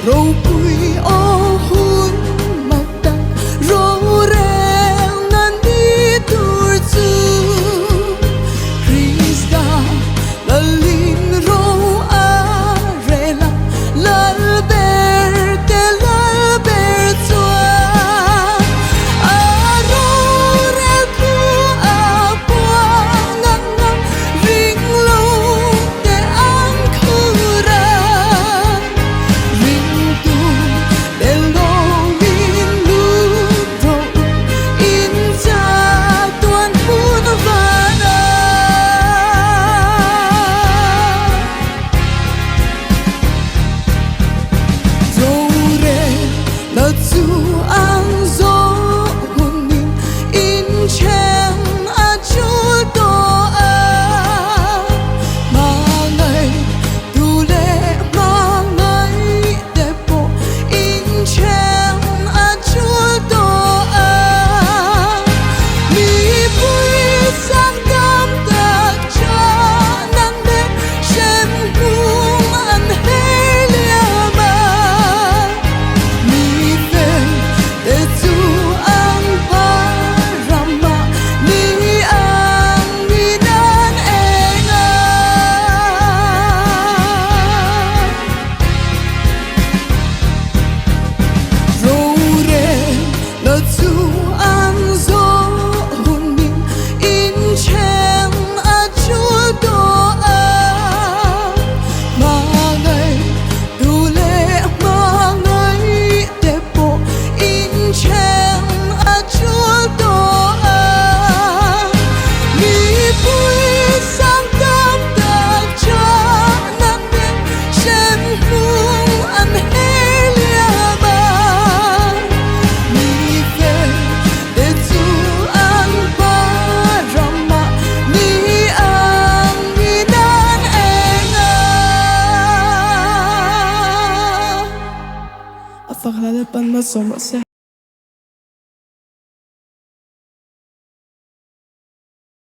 râu cùi ô hun mặc tang râu reo nan đi tur chu Krista la lin râu a rela lal ber te lal ber chua a râu reo tu a bua ngang ngang ring lâu te ang khu ra ring tu te lo min lu ro in cha tuan hun vana dâu re la chu ang zo hun nin in chen a chu to a ma ngai tu le ma ngai te po in chen a chu to a mi pui sang dam ta cha nan de shem hung an helia ma mi fe te chu ang pa rama mi ang mi nan enga râu re la chu ang zo hun min in chen a chu to a ma ngai tu le ma ngai te po in chen a chu to a mi pui sang tam ta cha nan de shem hung an helia ma mi fe te chu ang pa rama mi ang mi nan enga afak la pan ma som se